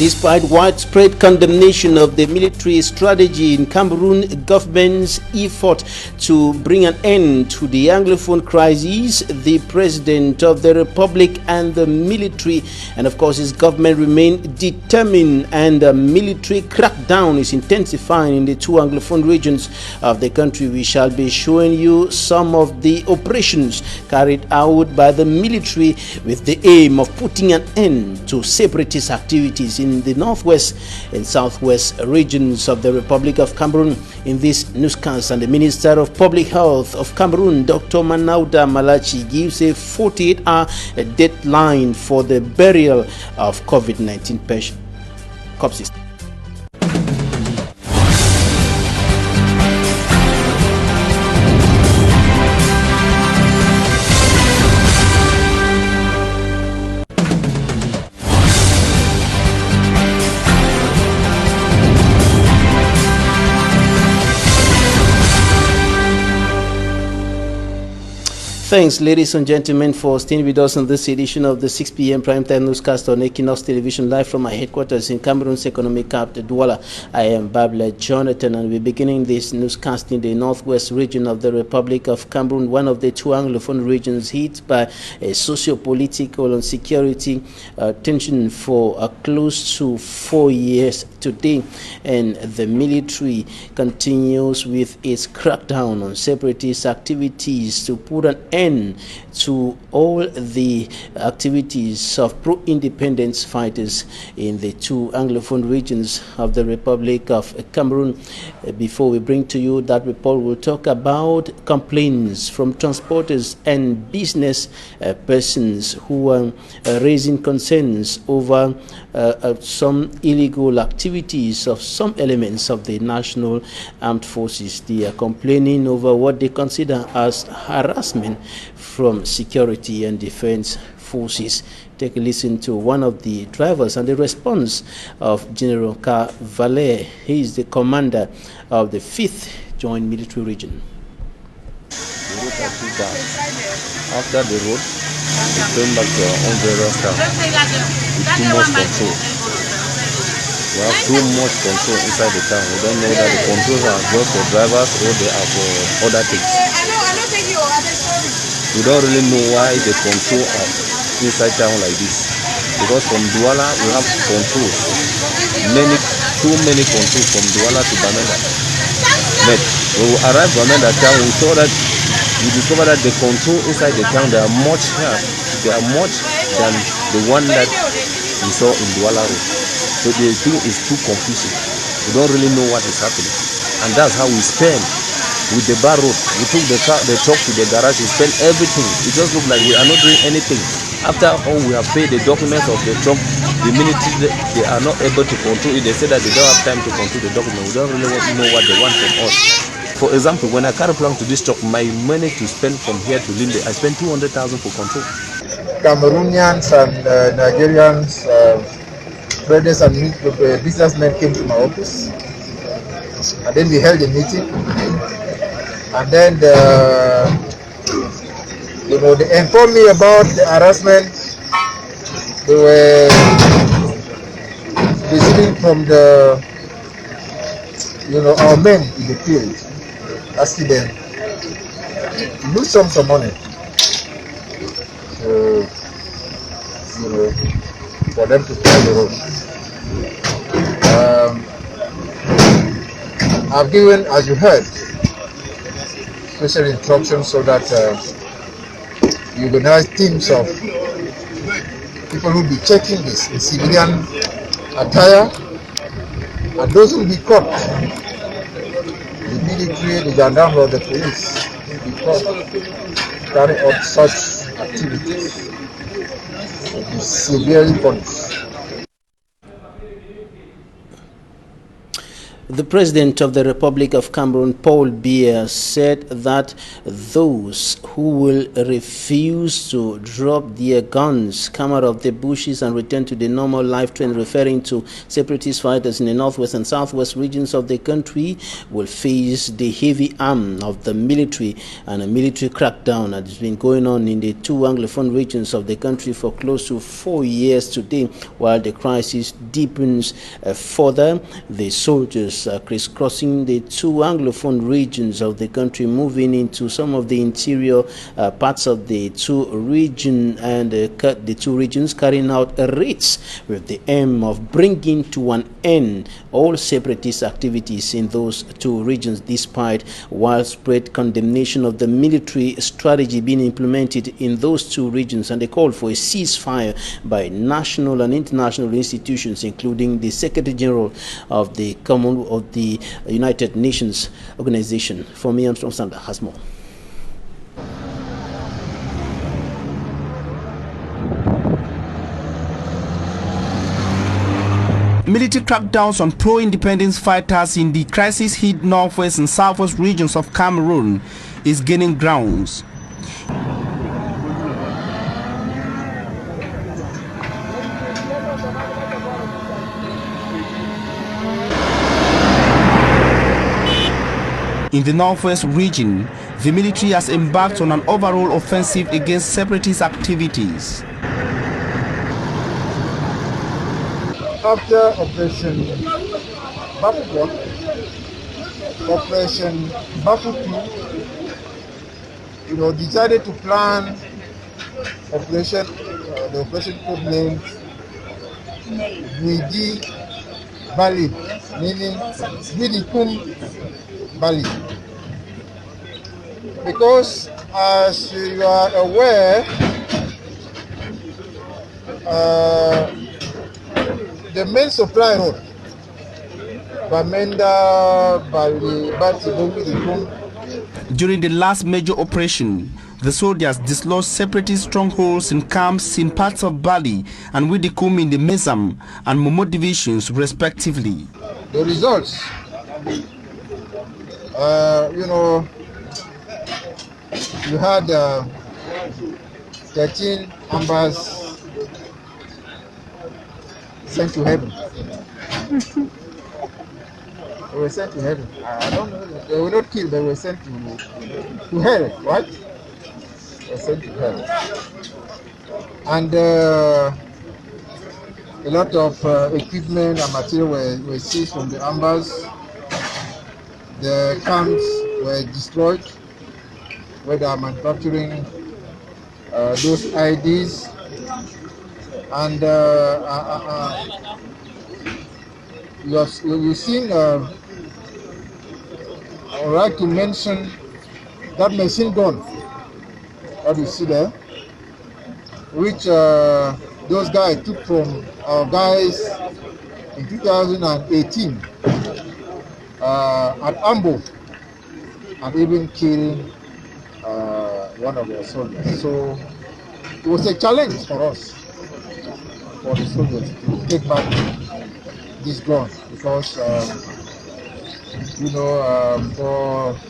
Despite widespread condemnation of the military strategy in Cameroon, government's effort to bring an end to the Anglophone crisis, the President of the Republic and the military, and of course his government, remain determined, and the military crackdown is intensifying in the two Anglophone regions of the country. We shall be showing you some of the operations carried out by the military with the aim of putting an end to separatist activities in the northwest and southwest regions of the Republic of Cameroon. In this newscast, and the Minister of Public Health of Cameroon, Dr. Manauda Malachi, gives a 48-hour deadline for the burial of COVID-19 corpses. Thanks, ladies and gentlemen, for staying with us on this edition of the 6 p.m. primetime newscast on Equinoxe Television, live from my headquarters in Cameroon's economic capital, Douala. I am Babla Jonathan, and we're beginning this newscast in the northwest region of the Republic of Cameroon, one of the two Anglophone regions hit by a socio-political and security tension for close to 4 years today. And the military continues with its crackdown on separatist activities to put an end to all the activities of pro-independence fighters in the two Anglophone regions of the Republic of Cameroon. Before we bring to you that report, we'll talk about complaints from transporters and business persons who are raising concerns over some illegal activities of some elements of the National Armed Forces. They are complaining over what they consider as harassment from security and defense forces. Take a listen to one of the drivers and the response of General Valer. He is the commander of the 5th Joint Military Region. The road are too bad. After the road, it came back to our own various town with too much control. We have too much control inside the town. We don't know that the controls are just for drivers or they are for other things. We don't really know why they control inside town like this. Because from Douala we have controls. Too many controls from Douala to Bamenda. But when we arrived at Bamenda town, we discovered that the control inside the town, they are much than the one that we saw in Douala Road. So the thing is too confusing. We don't really know what is happening. And that's how we spend. With the bar road, we took the truck to the garage, we spent everything. It just looked like we are not doing anything. After all, we have paid the documents of the truck. The military, they are not able to control it. They say that they don't have time to control the document. We don't really know what they want from us. For example, when I carry along to this truck, my money to spend from here to Linde, I spent 200,000 for control. Cameroonians and Nigerians, traders and businessmen came to my office, and then we held a meeting. And then they informed me about the harassment they were receiving from our men in the field, asking them to lose some money, for them to clear the road. I've given, as you heard, special instructions so that you organize teams of people who will be checking this in civilian attire, and those who will be caught, the military, the gendarme, or the police, will be caught carrying out such activities, will be severely punished. The President of the Republic of Cameroon, Paul Biya, said that those who will refuse to drop their guns, come out of the bushes and return to the normal life trend, referring to separatist fighters in the northwest and southwest regions of the country, will face the heavy arm of the military and a military crackdown that has been going on in the two Anglophone regions of the country for close to 4 years today. While the crisis deepens further, the soldiers are crisscrossing the two Anglophone regions of the country, moving into some of the interior parts of the two regions, and the two regions carrying out raids with the aim of bringing to an end all separatist activities in those two regions, despite widespread condemnation of the military strategy being implemented in those two regions, and they call for a ceasefire by national and international institutions, including the Secretary General of the United Nations Organization. For me, I'm from Sanda Hasmo. Military crackdowns on pro-independence fighters in the crisis-hit northwest and southwest regions of Cameroon is gaining grounds. In the northwest region, the military has embarked on an overall offensive against separatist activities. After Operation Bafu 1, Operation Bafu 2, decided to plan operation, the operation code named Guidi Bali, meaning Guidi Kum Bali. Because as you are aware, the main supply road, Bamenda, Bali, Bati, during the last major operation, the soldiers dislodged separatist strongholds and camps in parts of Bali and Widikum in the Mezam and Momo divisions, respectively. The results, you had 13 ambers sent to heaven. They were sent to heaven. I don't know. They were not killed. They were sent to hell, right? They were sent to hell. And a lot of equipment and material were seized from the ambers. The camps were destroyed, where they are manufacturing those IDs. And you've seen, I would like to mention that machine gun that you see there, which those guys took from our guys in 2018 at Ambo, and even killed one of our soldiers. So it was a challenge for us, for the soldiers, to take back this gun, because for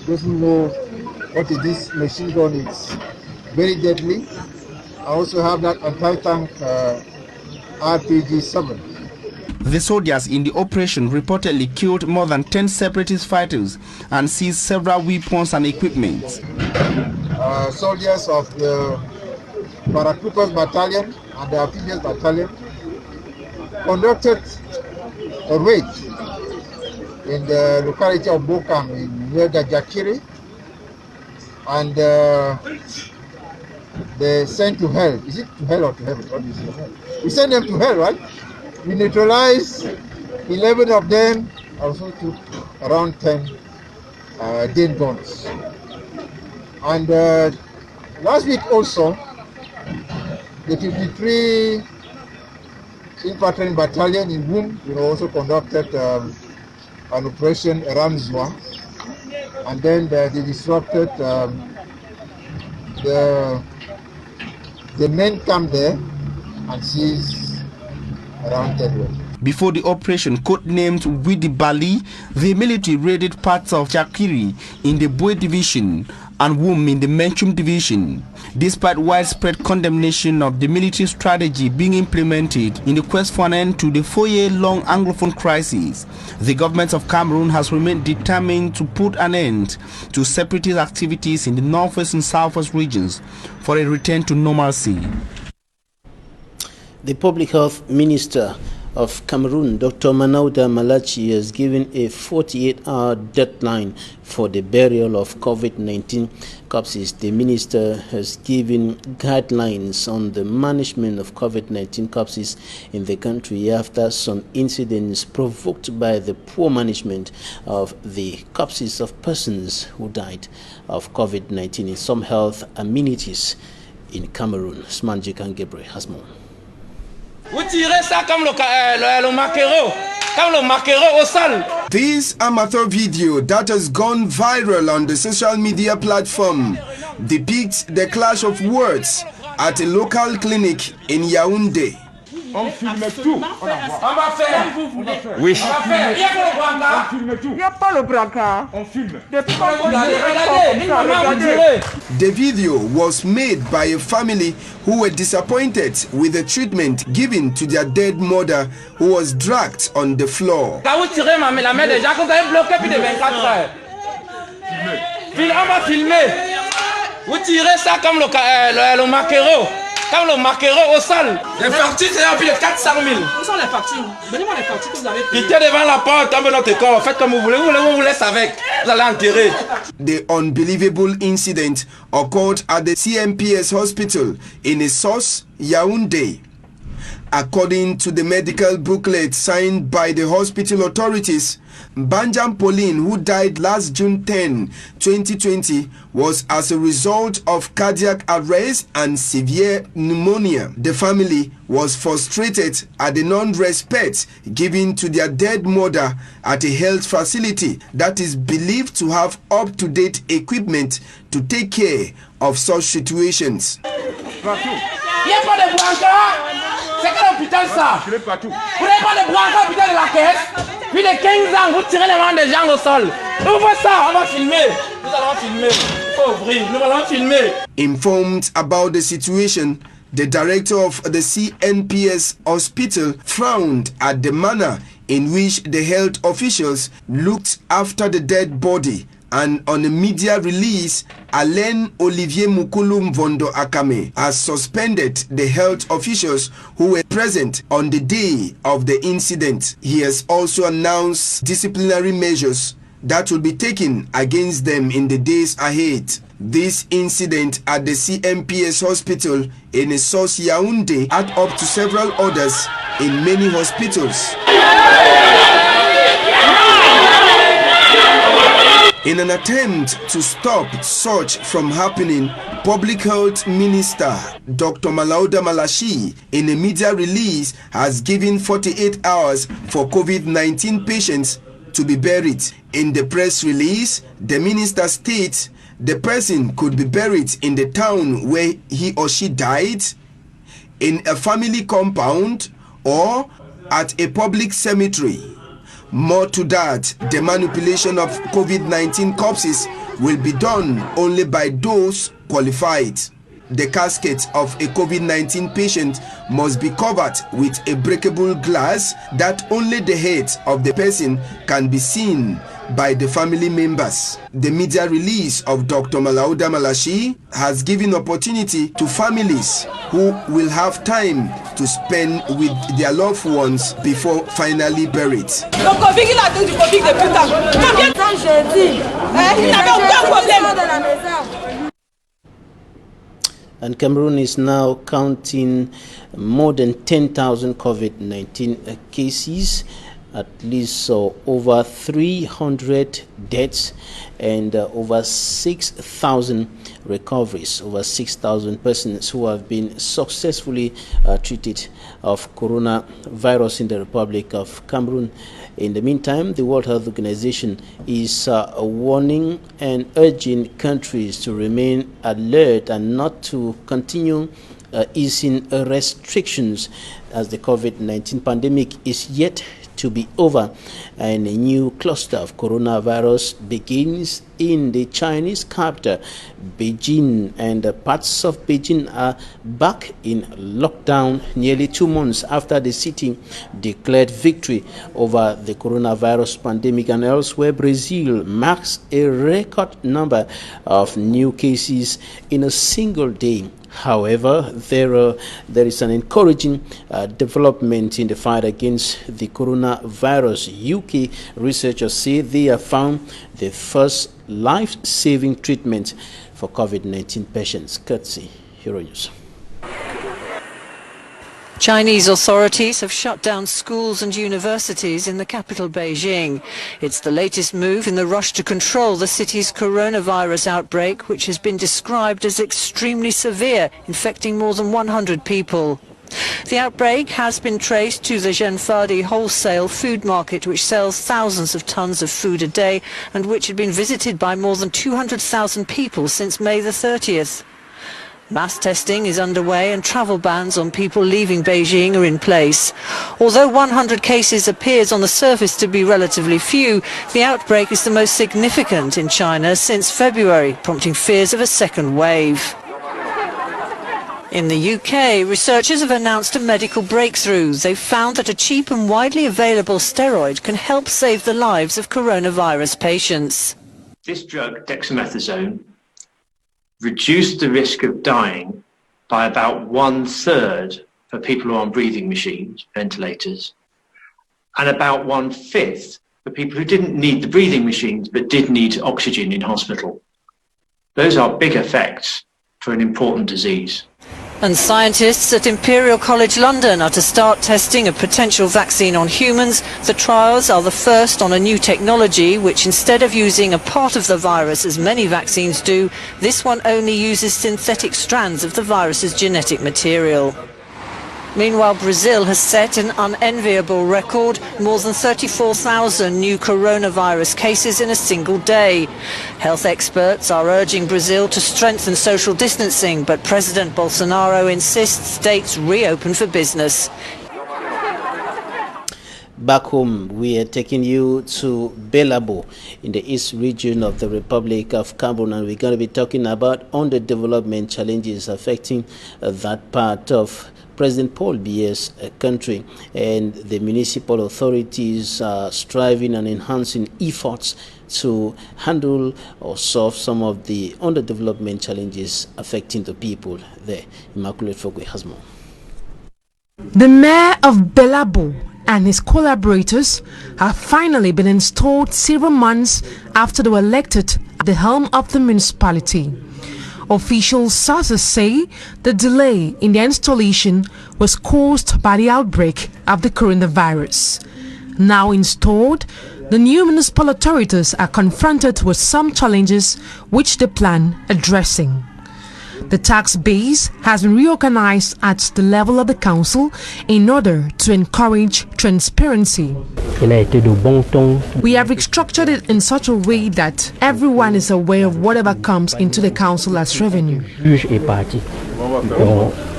those who know what is this machine gun, it's very deadly. I also have that anti-tank RPG-7. The soldiers in the operation reportedly killed more than 10 separatist fighters and seized several weapons and equipment. Soldiers of the Paratroopers Battalion and the Amphibious Battalion conducted a raid in the locality of Bokam in near Gajakiri, and they sent to hell. Is it to hell or to heaven? What is it? We sent them to hell, right? We neutralized 11 of them, also took around 10 Dane guns. And last week also, the 53 Infantry Battalion in Wum, also conducted an operation around Zwa, and then they disrupted the main camp there and seized around 10 men. Before the operation, codenamed Widi Bali, the military raided parts of Chakiri in the Bue division and Wum in the Menchum division. Despite widespread condemnation of the military strategy being implemented in the quest for an end to the 4-year-long Anglophone crisis, the government of Cameroon has remained determined to put an end to separatist activities in the northwest and southwest regions for a return to normalcy. The Public Health Minister of Cameroon, Dr. Manauda Malachi, has given a 48-hour deadline for the burial of COVID-19 corpses. The minister has given guidelines on the management of COVID-19 corpses in the country after some incidents provoked by the poor management of the corpses of persons who died of COVID-19 in some health amenities in Cameroon. Smanjikan Gebre has more. Vous tirez ça comme le maquereau au sol. This amateur video that has gone viral on the social media platform depicts the clash of words at a local clinic in Yaoundé. On filme tout. On va faire. Oui. On va faire. Il y a pas le brancard. On filme tout. Il n'y a pas le brancard. On filme. Regardez. The video was made by a family who were disappointed with the treatment given to their dead mother who was dragged on the floor. Quand vous tirez la main des gens, vous avez bloqué plus de 24 heures. On va filmer. Vous tirez ça comme le maquereau. Comme le maquereau au sol. Les factures, c'est plus de 400 000. Où sont les factures? Donnez-moi les factures que vous avez payées. Quittez devant la porte, tombez notre corps. Faites comme vous voulez. On vous laisse avec. Vous allez enterrer. The unbelievable incident occurred at the CMPS hospital in a source, Yaoundé. According to the medical booklet signed by the hospital authorities, Banjam Pauline, who died last June 10, 2020, was as a result of cardiac arrest and severe pneumonia. The family was frustrated at the non-respect given to their dead mother at a health facility that is believed to have up-to-date equipment to take care of such situations. C'est quel hôpital ça? Vous n'avez pas de brancard hôpital de la caisse? Puis les 15 ans, vous tirez les mains des gens au sol. Ouvrez ça, on va filmer. Nous allons filmer. Il faut ouvrir, nous allons filmer. Informed about the situation, the director of the CNPS hospital frowned at the manner in which the health officials looked after the dead body, and on a media release, Alain Olivier Mukulu Mvondo Akame has suspended the health officials who were present on the day of the incident. He has also announced disciplinary measures that will be taken against them in the days ahead. This incident at the CMPS hospital in South Yaoundé add up to several others in many hospitals. In an attempt to stop such from happening, Public Health Minister Dr. Manauda Malachi, in a media release, has given 48 hours for COVID-19 patients to be buried. In the press release, the minister states the person could be buried in the town where he or she died, in a family compound, or at a public cemetery. More to that, the manipulation of COVID-19 corpses will be done only by those qualified. The casket of a COVID-19 patient must be covered with a breakable glass that only the head of the person can be seen by the family members. The media release of Dr. Manauda Malachi has given opportunity to families who will have time to spend with their loved ones before finally buried. And Cameroon is now counting more than 10,000 COVID-19 cases, at least over 300 deaths, and over 6,000 recoveries, over 6,000 persons who have been successfully treated of coronavirus in the Republic of Cameroon. In the meantime, the World Health Organization is warning and urging countries to remain alert and not to continue easing restrictions as the COVID-19 pandemic is yet to be over, and a new cluster of coronavirus begins in the Chinese capital, Beijing, and parts of Beijing are back in lockdown nearly 2 months after the city declared victory over the coronavirus pandemic. And elsewhere, Brazil marks a record number of new cases in a single day. However, there is an encouraging development in the fight against the coronavirus. UK researchers say they have found the first life-saving treatment for COVID-19 patients. Courtesy Hero News. Chinese authorities have shut down schools and universities in the capital, Beijing. It's the latest move in the rush to control the city's coronavirus outbreak, which has been described as extremely severe, infecting more than 100 people. The outbreak has been traced to the Zhenfadi wholesale food market, which sells thousands of tons of food a day and which had been visited by more than 200,000 people since May the 30th. Mass testing is underway and travel bans on people leaving Beijing are in place. Although 100 cases appears on the surface to be relatively few, the outbreak is the most significant in China since February, prompting fears of a second wave. In the UK, researchers have announced a medical breakthrough. They've found that a cheap and widely available steroid can help save the lives of coronavirus patients. This drug, dexamethasone, reduced the risk of dying by about 1/3 for people who are on breathing machines, ventilators, and about 1/5 for people who didn't need the breathing machines but did need oxygen in hospital. Those are big effects for an important disease. And scientists at Imperial College London are to start testing a potential vaccine on humans. The trials are the first on a new technology which, instead of using a part of the virus as many vaccines do, this one only uses synthetic strands of the virus's genetic material. Meanwhile, Brazil has set an unenviable record, more than 34,000 new coronavirus cases in a single day. Health experts are urging Brazil to strengthen social distancing, but President Bolsonaro insists states reopen for business. Back home, we are taking you to Belabo in the east region of the Republic of Cameroon, and we're going to be talking about underdevelopment challenges affecting that part of President Paul Biya's country, and the municipal authorities are striving and enhancing efforts to handle or solve some of the underdevelopment challenges affecting the people there. Immaculate Fogwe has more. The mayor of Belabo and his collaborators have finally been installed several months after they were elected at the helm of the municipality. Official sources say the delay in their installation was caused by the outbreak of the coronavirus. Now installed, the new municipal authorities are confronted with some challenges which they plan addressing. The tax base has been reorganized at the level of the council in order to encourage transparency. We have restructured it in such a way that everyone is aware of whatever comes into the council as revenue.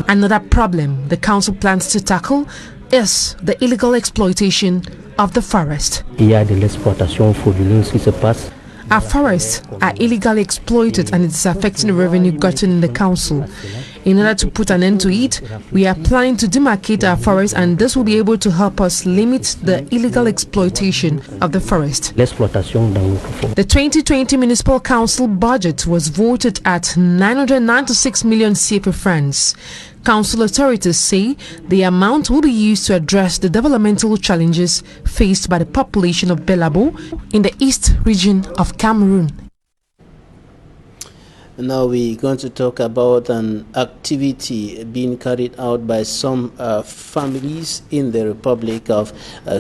Another problem the council plans to tackle is the illegal exploitation of the forest. Our forests are illegally exploited and it is affecting the revenue gotten in the council. In order to put an end to it, we are planning to demarcate our forests, and this will be able to help us limit the illegal exploitation of the forest. The 2020 Municipal Council budget was voted at 996 million CFA francs. Council authorities say the amount will be used to address the developmental challenges faced by the population of Belabo in the east region of Cameroon. Now we're going to talk about an activity being carried out by some families in the Republic of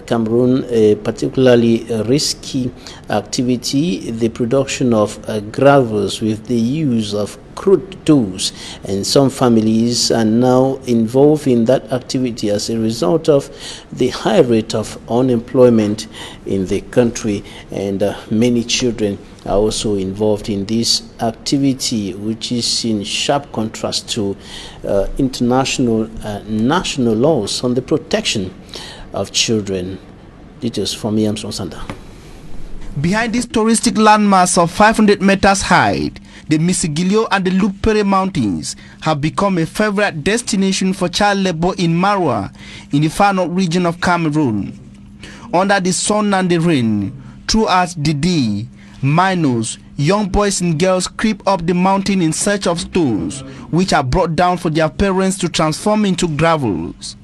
Cameroon, a particularly risky activity, the production of gravels with the use of crude tools, and some families are now involved in that activity as a result of the high rate of unemployment in the country, and many children are also involved in this activity, which is in sharp contrast to international and national laws on the protection of children. Details from Yamson Sanda. Behind this touristic landmass of 500 meters high, the Misigilio and the Lupere Mountains have become a favorite destination for child labor in Marwa, in the far north region of Cameroon. Under the sun and the rain, throughout the day, minors, young boys and girls creep up the mountain in search of stones, which are brought down for their parents to transform into gravels.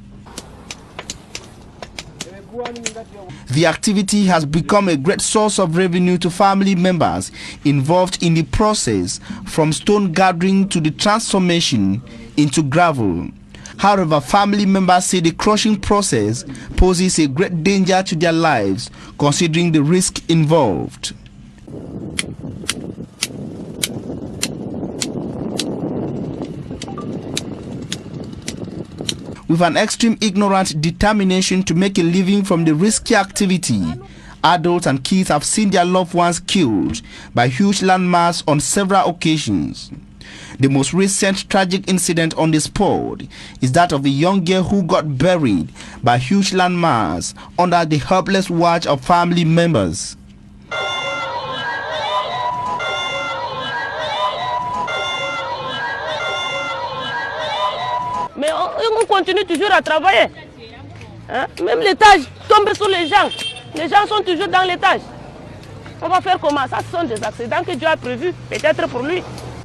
The activity has become a great source of revenue to family members involved in the process, from stone gathering to the transformation into gravel. However, family members say the crushing process poses a great danger to their lives, considering the risk involved. With an extreme ignorant determination to make a living from the risky activity, adults and kids have seen their loved ones killed by huge landmass on several occasions. The most recent tragic incident on the spot is that of a young girl who got buried by huge landmass under the helpless watch of family members. Mais on continue toujours à travailler. Hein? Même l'étage tombe sur les gens. Les gens sont toujours dans l'étage. On va faire comment? Ça, ce sont des accidents que Dieu a prévus, peut-être pour lui.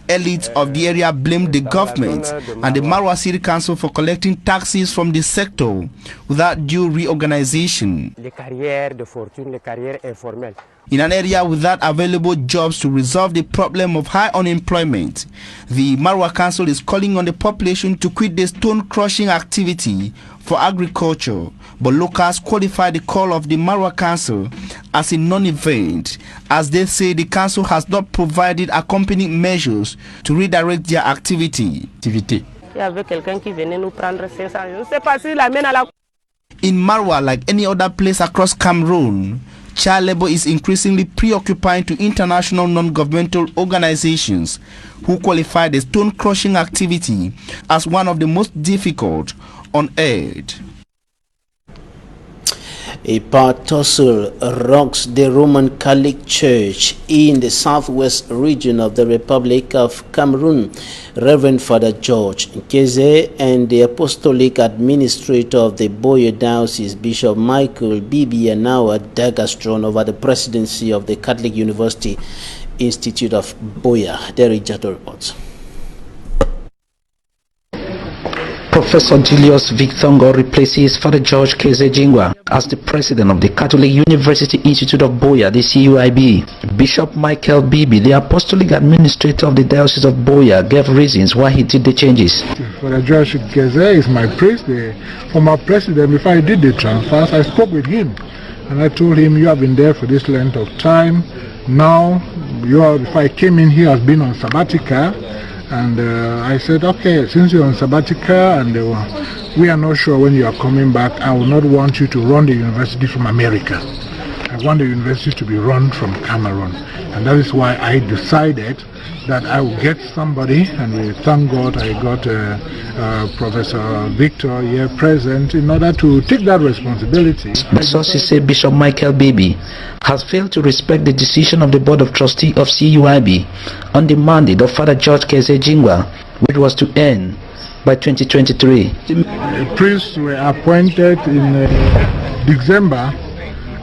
Elites of the area blamed the government and the Marwa City Council for collecting taxes from the sector without due reorganization. Les carrières de fortune, les carrières informelles. In an area without available jobs to resolve the problem of high unemployment, the Marwa Council is calling on the population to quit the stone crushing activity for agriculture, but locals qualify the call of the Marwa Council as a non-event, as they say the council has not provided accompanying measures to redirect their activity. In Marwa, like any other place across Cameroon, child labor is increasingly preoccupying to international non-governmental organizations who qualify the stone crushing activity as one of the most difficult on earth. A power tussle rocks the Roman Catholic Church in the southwest region of the Republic of Cameroon. Reverend Father George Nkeze and the Apostolic Administrator of the Boya Diocese, Bishop Michael Bibi, are now at dagger's drawn over the presidency of the Catholic University Institute of Boya. Derek Jato reports. Professor Julius Victongo replaces Father George Kezejingwa as the president of the Catholic University Institute of Boya, the CUIB. Bishop Michael Bibi, the apostolic administrator of the Diocese of Boya, gave reasons why he did the changes. Father George Keze is my priest, the former president. Before I did the transfers, I spoke with him and I told him, you have been there for this length of time. Now, if I came in, he has been on sabbatical. And I said, okay, since you're on sabbatical and we are not sure when you are coming back, I will not want you to run the university from America. I want the university to be run from Cameroon. And that is why I decided that I will get somebody, and we thank God I got Professor Victor here present in order to take that responsibility. The sources say Bishop Michael Bibi has failed to respect the decision of the Board of Trustees of CUIB on the mandate of Father George Kezejingwa, which was to end by 2023. The priests were appointed in December,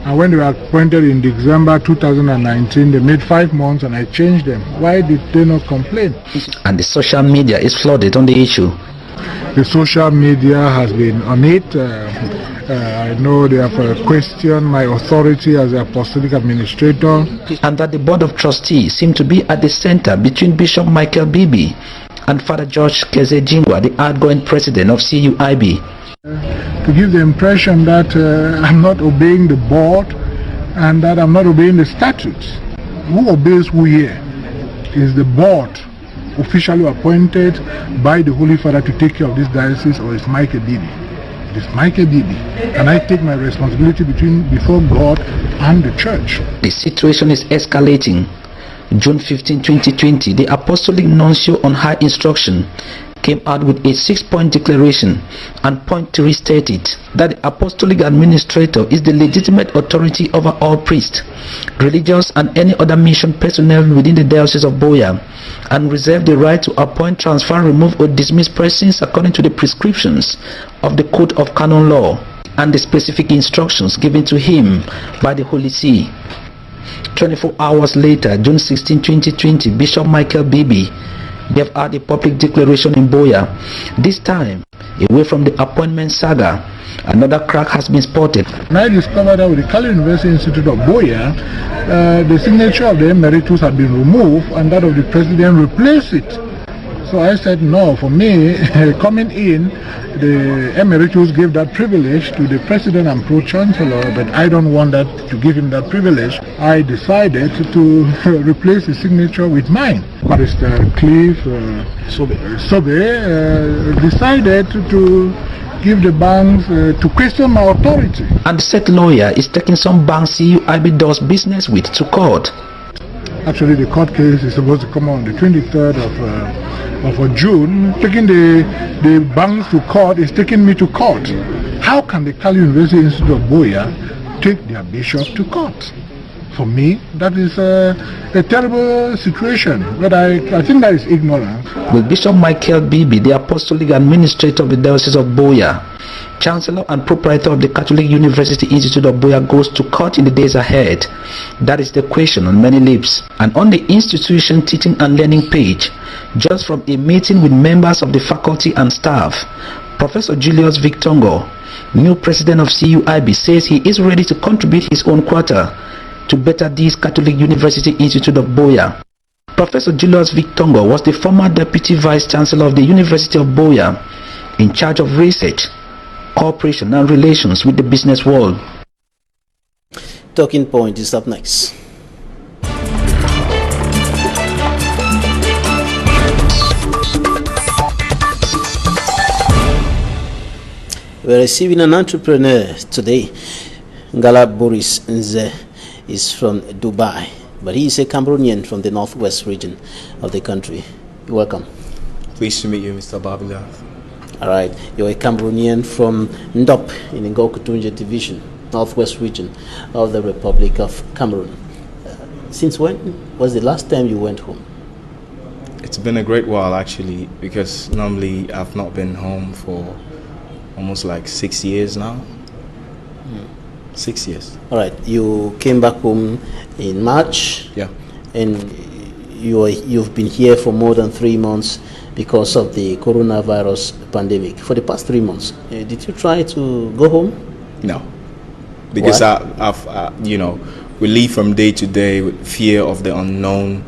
and when they were appointed in December 2019, they made 5 months and I changed them. Why did they not complain? And the social media is flooded on the issue. The social media has been on it. I know they have questioned my authority as the apostolic administrator. And that the Board of Trustees seem to be at the center between Bishop Michael Bibi and Father George Kezejingwa, the outgoing president of CUIB. To give the impression that I'm not obeying the board and that I'm not obeying the statutes. Who obeys who here? Is the board officially appointed by the Holy Father to take care of this diocese, or is Michael Bibi? It is Michael Bibi, and I take my responsibility before God and the church. The situation is escalating June 15, 2020, the Apostolic Nuncio on High Instruction came out with a 6-point declaration, and point 3 stated that the Apostolic Administrator is the legitimate authority over all priests, religious and any other mission personnel within the Diocese of Boya, and reserve the right to appoint, transfer, remove or dismiss persons according to the prescriptions of the Code of Canon Law and the specific instructions given to him by the Holy See. 24 hours later, June 16, 2020, Bishop Michael Bibi gave out a public declaration in Boya. This time, away from the appointment saga, another crack has been spotted. And I discovered that with the Kali University Institute of Boya, the signature of the emeritus had been removed and that of the president replaced it. So I said, no, for me, coming in, the emeritus gave that privilege to the president and pro-chancellor, but I don't want that to give him that privilege. I decided to replace the signature with mine. Barrister Cliff Sobe decided to give the banks to question my authority. And the said lawyer is taking some banks CUIB does business with to court. Actually, the court case is supposed to come on the 23rd of June. Taking the banks to court is taking me to court. How can the Kali University Institute of Boya take their bishop to court? For me, that is a terrible situation, but I think that is ignorance. With Bishop Michael Bibi, the Apostolic Administrator of the Diocese of Boya, Chancellor and Proprietor of the Catholic University Institute of Boya, goes to court in the days ahead? That is the question on many lips. And on the institution teaching and learning page, just from a meeting with members of the faculty and staff, Professor Julius Victongo, new president of CUIB, says he is ready to contribute his own quota to better this Catholic University Institute of Boya. Professor Julius Victongo was the former Deputy Vice Chancellor of the University of Boya, in charge of research, cooperation and relations with the business world. Talking Point is up next. We're receiving an entrepreneur today. Ngala Boris Nze is from Dubai, but he is a Cameroonian from the northwest region of the country. You're welcome. Pleased to meet you, Mr. Babila. All right, you're a Cameroonian from Ndop in Ngokutunje division, northwest region of the Republic of Cameroon. Since when was the last time you went home? It's been a great while actually, because normally I've not been home for almost like 6 years now. 6 years. All right, you came back home in March. Yeah. And you've been here for more than 3 months because of the coronavirus pandemic. For the past 3 months, did you try to go home? No, because I've you know, we live from day to day with fear of the unknown.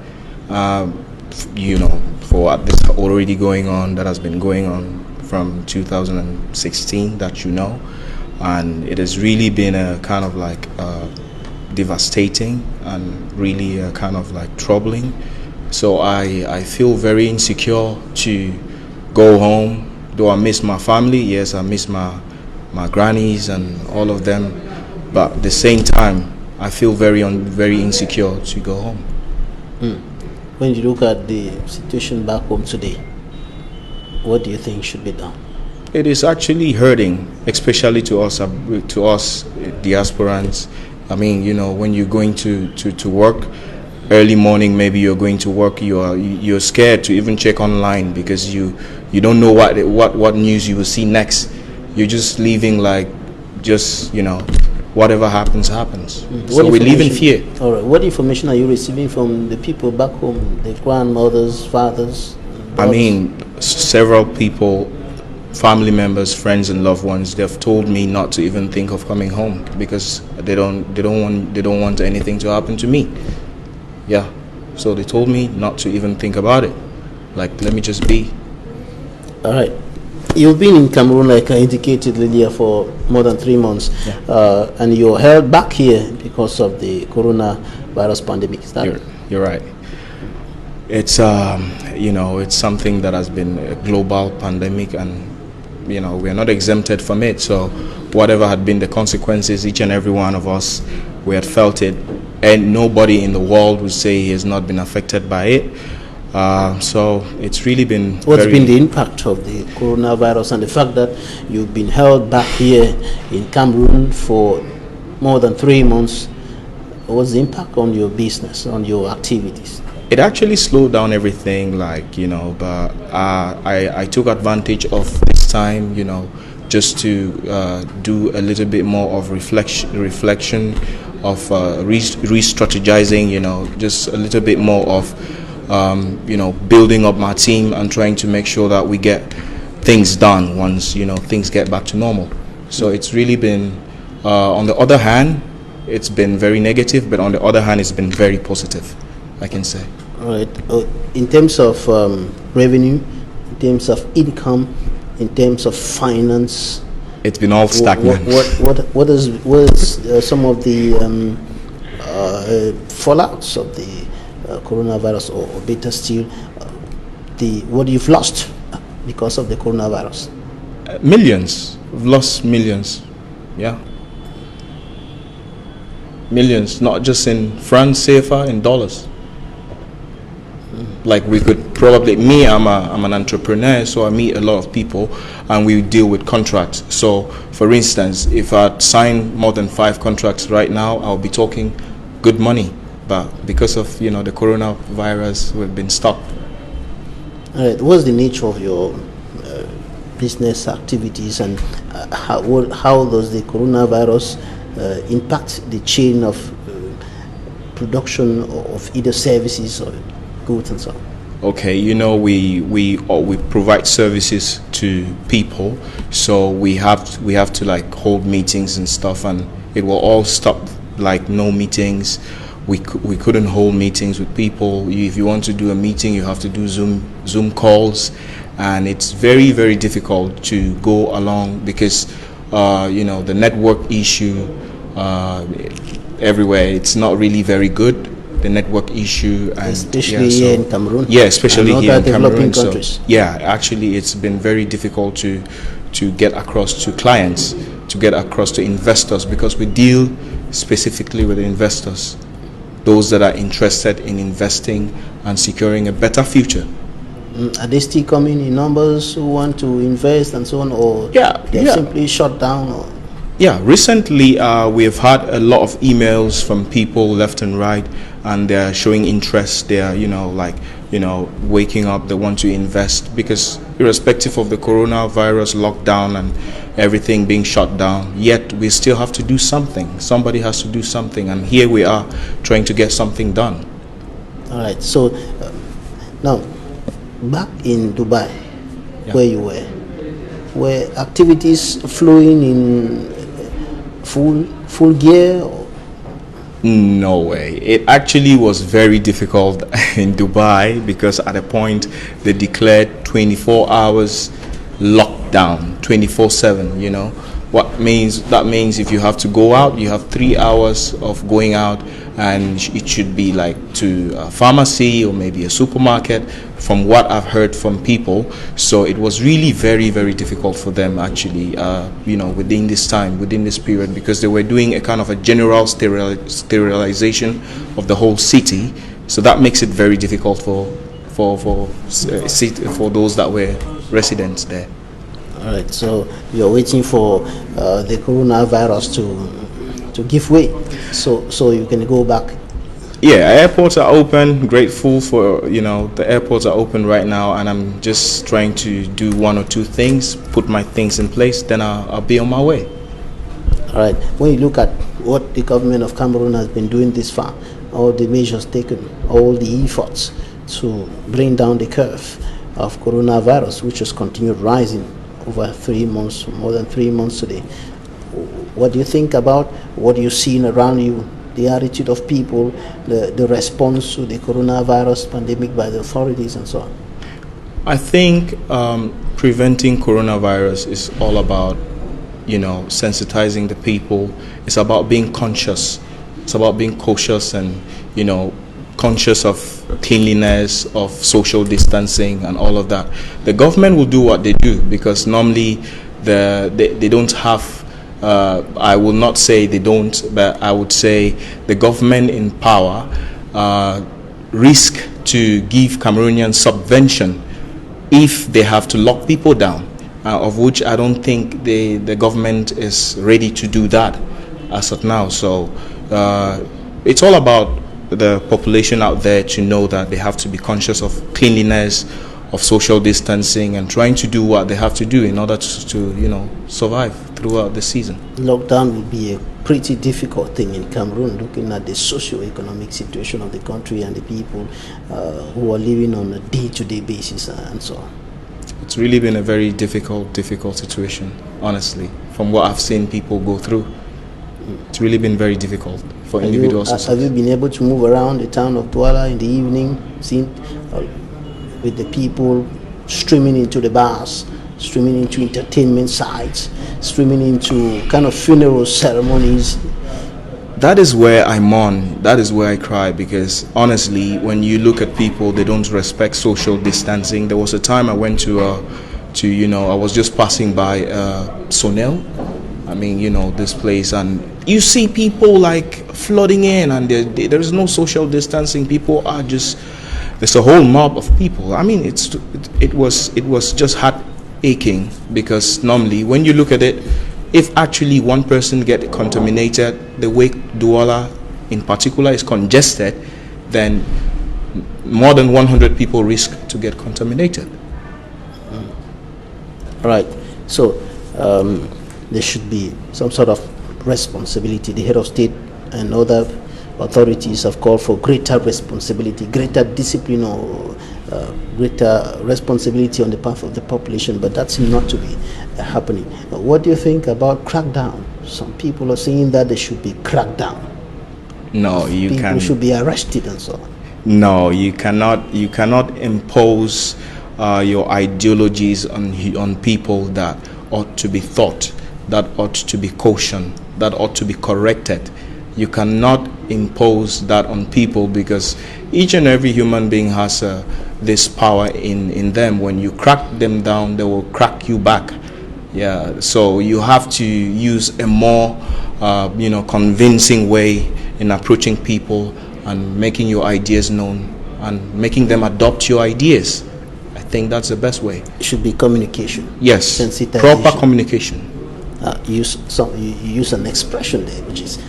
You know, for what this already going on, that has been going on from 2016, that you know, and it has really been a kind of like devastating and really kind of like troubling. So I feel very insecure to go home. Though I miss my family, yes, I miss my grannies and all of them, but at the same time I feel very insecure to go home. When you look at the situation back home today, what do you think should be done? It is actually hurting, especially to us diasporans. I mean, you know, when you're going to work early morning, maybe you're going to work, you're scared to even check online because you don't know what news you will see next. You're just leaving like, just, you know, whatever happens. So we live in fear. All right. What information are you receiving from the people back home, the grandmothers, fathers? Brothers? I mean, several people, family members, friends and loved ones, they've told me not to even think of coming home because they don't want anything to happen to me. Yeah. So they told me not to even think about it. Like, let me just be. All right. You've been in Cameroon, like I indicated earlier, for more than 3 months, and you're held back here because of the coronavirus pandemic. Is that you're right. It's you know, it's something that has been a global pandemic, and you know, we're not exempted from it. So whatever had been the consequences, each and every one of us, we had felt it, and nobody in the world would say he has not been affected by it. So it's really been. What's been the impact of the coronavirus and the fact that you've been held back here in Cameroon for more than 3 months? What's the impact on your business, on your activities? It actually slowed down everything, like, you know, but I took advantage of this time, you know, just to do a little bit more of reflection of re-strategizing, you know, just a little bit more of, you know, building up my team and trying to make sure that we get things done once, you know, things get back to normal. So it's really been, on the other hand, it's been very negative, but on the other hand, it's been very positive, I can say. All right. In terms of revenue, in terms of income, in terms of finance, it's been all stagnant. What is some of the fallouts of the coronavirus, or better still, what you've lost because of the coronavirus? Millions. We've lost millions. Yeah. Millions, not just in francs CFA, in dollars. Like, we could probably, me, I'm an entrepreneur, so I meet a lot of people and we deal with contracts. So for instance, if I'd signed more than 5 contracts right now, I'll be talking good money, but because of, you know, the coronavirus, we've been stopped. All right. What's the nature of your business activities, and how does the coronavirus impact the chain of production of either services or goods and so on? Okay, you know, we provide services to people, so we have to like hold meetings and stuff, and it will all stop, like no meetings. We couldn't hold meetings with people. If you want to do a meeting, you have to do Zoom calls, and it's very, very difficult to go along because you know, the network issue everywhere, it's not really very good, the network issue, and especially here in Cameroon. Yeah, especially here in Cameroon. So, countries. yeah, actually it's been very difficult to get across to clients, to get across to investors, because we deal specifically with investors, those that are interested in investing and securing a better future. Are they still coming in numbers who want to invest and so on, or they're simply shut down? Or? Yeah, recently we've had a lot of emails from people left and right, and they're showing interest. They're, you know, like, you know, waking up, they want to invest, because irrespective of the coronavirus lockdown and everything being shut down, yet we still have to do something. Somebody has to do something, and here we are trying to get something done. All right, so now back in Dubai, where you were activities flowing in full gear? Or? No way. It actually was very difficult in Dubai, because at a point they declared 24 hours lockdown, 24/7, you know. That means if you have to go out, you have 3 hours of going out, and it should be like to a pharmacy or maybe a supermarket, from what I've heard from people. So it was really very, very difficult for them, actually, you know, within this time, within this period, because they were doing a kind of a general sterilization of the whole city. So that makes it very difficult for those that were residents there. All right, so you're waiting for the coronavirus to give way, so you can go back. Yeah, airports are open. Grateful for, you know, the airports are open right now, and I'm just trying to do 1 or 2 things, put my things in place, then I'll be on my way. All right, when you look at what the government of Cameroon has been doing this far, all the measures taken, all the efforts to bring down the curve of coronavirus, which has continued rising over 3 months, more than 3 months today. What do you think about what you're seeing around you, the attitude of people, the response to the coronavirus pandemic by the authorities and so on? I think preventing coronavirus is all about, you know, sensitizing the people. It's about being conscious. It's about being cautious and, you know, conscious of cleanliness, of social distancing and all of that. The government will do what they do, because normally they don't have I will not say they don't, but I would say the government in power risk to give Cameroonians subvention if they have to lock people down, of which I don't think the government is ready to do that as of now. So it's all about the population out there to know that they have to be conscious of cleanliness, of social distancing, and trying to do what they have to do in order to survive throughout the season. Lockdown will be a pretty difficult thing in Cameroon, looking at the socio-economic situation of the country and the people who are living on a day-to-day basis and so on. It's really been a very difficult situation, honestly, from what I've seen people go through. It's really been very difficult for individuals. Have you been able to move around the town of Douala in the evening, with the people streaming into the bars, streaming into entertainment sites, streaming into kind of funeral ceremonies? That is where I mourn, that is where I cry, because honestly, when you look at people, they don't respect social distancing. There was a time I went to I was just passing by Sonel, this place, and you see people like flooding in, and there is no social distancing. People are just, there's a whole mob of people. It was just heart aching, because normally when you look at it, if actually one person get contaminated, the way Douala in particular is congested, then more than 100 people risk to get contaminated. Right. So there should be some sort of responsibility. The head of state and other authorities have called for greater responsibility, greater discipline, or greater responsibility on the part of the population, but that seems not to be happening. What do you think about crackdown? Some people are saying that there should be crackdown. No, people should be arrested and so on. No, you cannot impose your ideologies on people that ought to be taught, that ought to be cautioned, that ought to be corrected. You cannot impose that on people, because each and every human being has this power in them. When you crack them down, they will crack you back. Yeah, so you have to use a more convincing way in approaching people and making your ideas known and making them adopt your ideas. I think that's the best way. It should be communication. Yes, proper communication. You use an expression there which is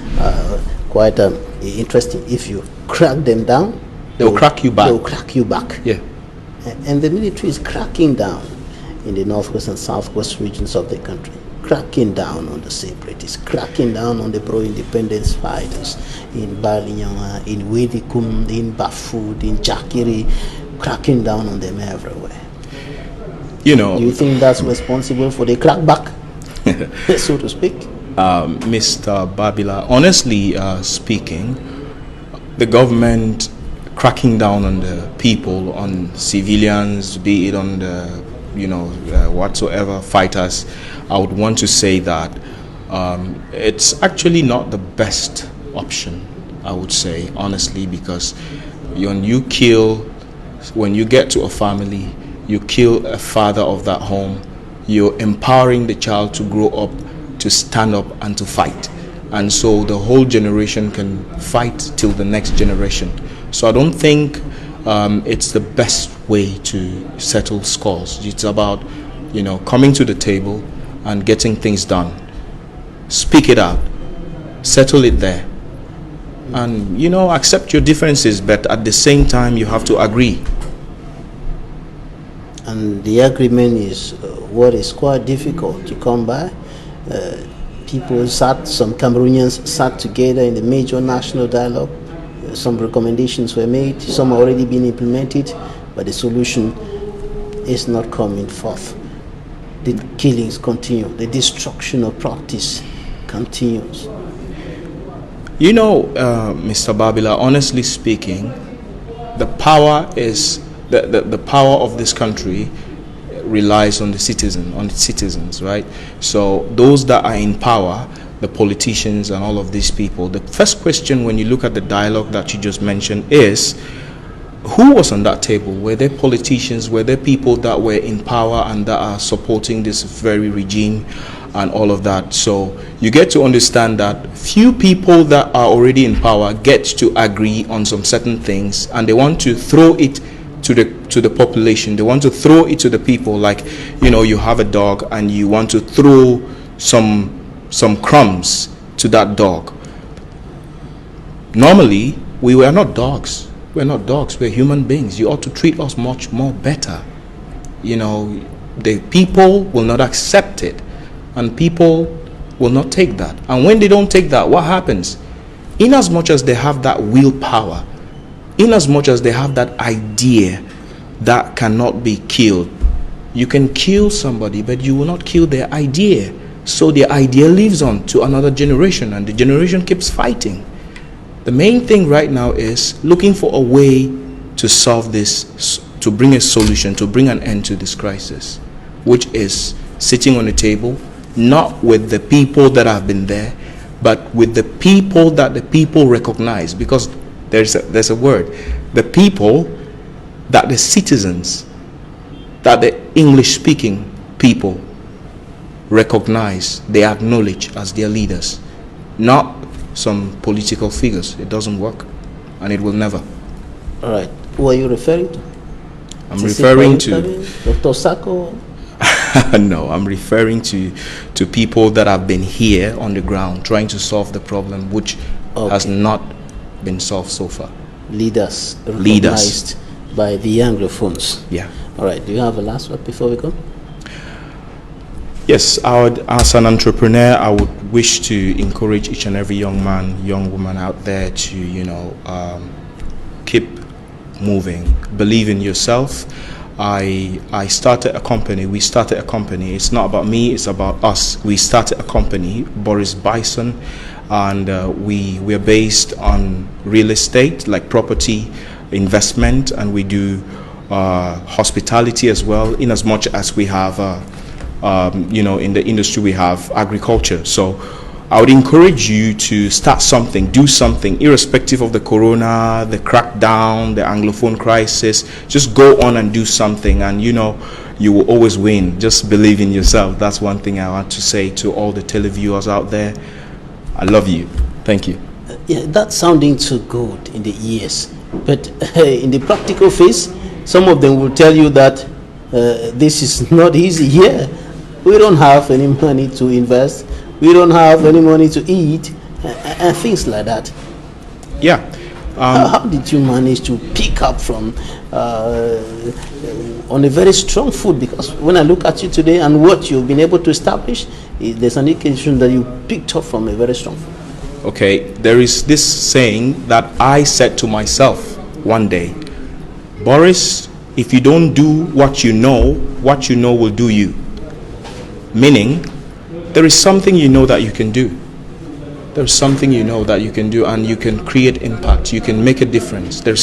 quite interesting. If you crack them down, they'll crack you back. They'll crack you back. Yeah. And the military is cracking down in the northwest and southwest regions of the country, cracking down on the separatists, cracking down on the pro-independence fighters in Balinyama, in Wedikum, in Bafud, in Jakiri, cracking down on them everywhere. Do you think that's responsible for the crackback, so to speak? Mr. Babila, honestly speaking, the government cracking down on the people, on civilians, be it on the whatsoever fighters, I would want to say that it's actually not the best option, I would say, honestly, because when you get to a family, you kill a father of that home, you're empowering the child to grow up, to stand up and to fight. And so the whole generation can fight till the next generation. So I don't think it's the best way to settle scores. It's about, coming to the table and getting things done. Speak it out, settle it there, and accept your differences, but at the same time you have to agree. And the agreement is what is quite difficult to come by. Some Cameroonians sat together in the major national dialogue. Some recommendations were made, some are already being implemented, but the solution is not coming forth. The killings continue, the destruction of practice continues. Mr. Babila, honestly speaking, the power is the power of this country relies on its citizens, right? So those that are in power, the politicians and all of these people, the first question when you look at the dialogue that you just mentioned is, who was on that table? Were there politicians? Were there people that were in power and that are supporting this very regime and all of that? So you get to understand that few people that are already in power get to agree on some certain things, and they want to throw it to the population. They want to throw it to the people. Like, you know, you have a dog and you want to throw some crumbs to that dog. Normally, we were not dogs. We're not dogs. We're human beings. You ought to treat us much more better. You know, the people will not accept it, and people will not take that. And when they don't take that, what happens? In as much as they have that willpower, in as much as they have that idea that cannot be killed, you can kill somebody, but you will not kill their idea. So their idea lives on to another generation, and the generation keeps fighting. The main thing right now is looking for a way to solve this, to bring a solution, to bring an end to this crisis, which is sitting on the table, not with the people that have been there, but with the people that the people recognize. Because there's a word, the people that the citizens, that the English-speaking people recognize, they acknowledge as their leaders, not some political figures. It doesn't work, and it will never. All right. Who are you referring to? I'm referring to Dr. Sako. No, I'm referring to people that have been here on the ground trying to solve the problem, which has not been solved so far. Leaders recognized by the Anglophones. Yeah. All right. Do you have a last word before we go? Yes, as an entrepreneur, I would wish to encourage each and every young man, young woman out there to, you know, keep moving, believe in yourself. I started a company. We started a company. It's not about me, it's about us. We started a company, Boris Bison, and we're based on real estate, like property investment, and we do hospitality as well, in as much as we have you know, in the industry we have agriculture. So I would encourage you to start something, do something, irrespective of the corona, the crackdown, the Anglophone crisis. Just go on and do something, and you know, you will always win. Just believe in yourself. That's one thing I want to say to all the televiewers out there. I love you. Thank you. Yeah, that's sounding too good in the ears, but in the practical phase, some of them will tell you that this is not easy here. We don't have any money to invest. We don't have any money to eat, and things like that. Yeah. How did you manage to pick up from on a very strong foot? Because when I look at you today and what you've been able to establish, there's an indication that you picked up from a very strong foot. Okay, there is this saying that I said to myself one day, Boris, if you don't do what you know will do you. Meaning, there is something you know that you can do. There's something you know that you can do, and you can create impact. You can make a difference. There's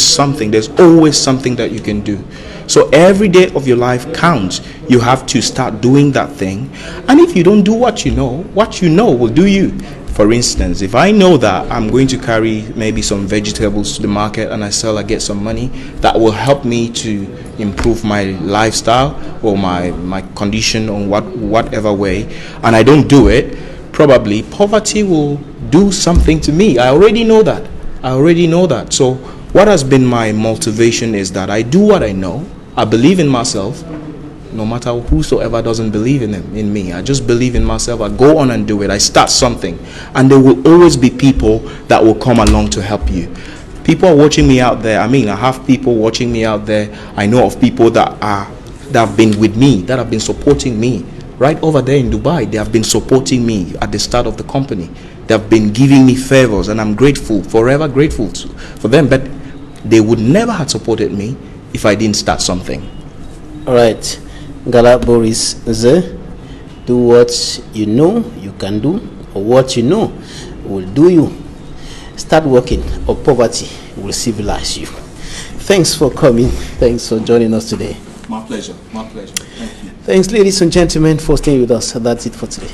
always something that you can do. So every day of your life counts. You have to start doing that thing. And if you don't do what you know will do you. For instance, if I know that I'm going to carry maybe some vegetables to the market and I get some money, that will help me to improve my lifestyle or my condition on whatever way, and I don't do it, probably poverty will do something to me. I already know that. So what has been my motivation is that I do what I know. I believe in myself, no matter whosoever doesn't believe in me. I just believe in myself. I go on and do it. I start something, and there will always be people that will come along to help you. People are watching me out there. I mean, I have people watching me out there. I know of people that have been with me, that have been supporting me right over there in Dubai. They have been supporting me at the start of the company. They have been giving me favors, and I'm grateful, forever grateful for them. But they would never have supported me if I didn't start something. All right. Gala Boris Ze, do what you know you can do, or what you know will do you. Start working, or poverty will civilize you. Thanks for coming. Thanks for joining us today. My pleasure. My pleasure. Thank you. Thanks, ladies and gentlemen, for staying with us. That's it for today.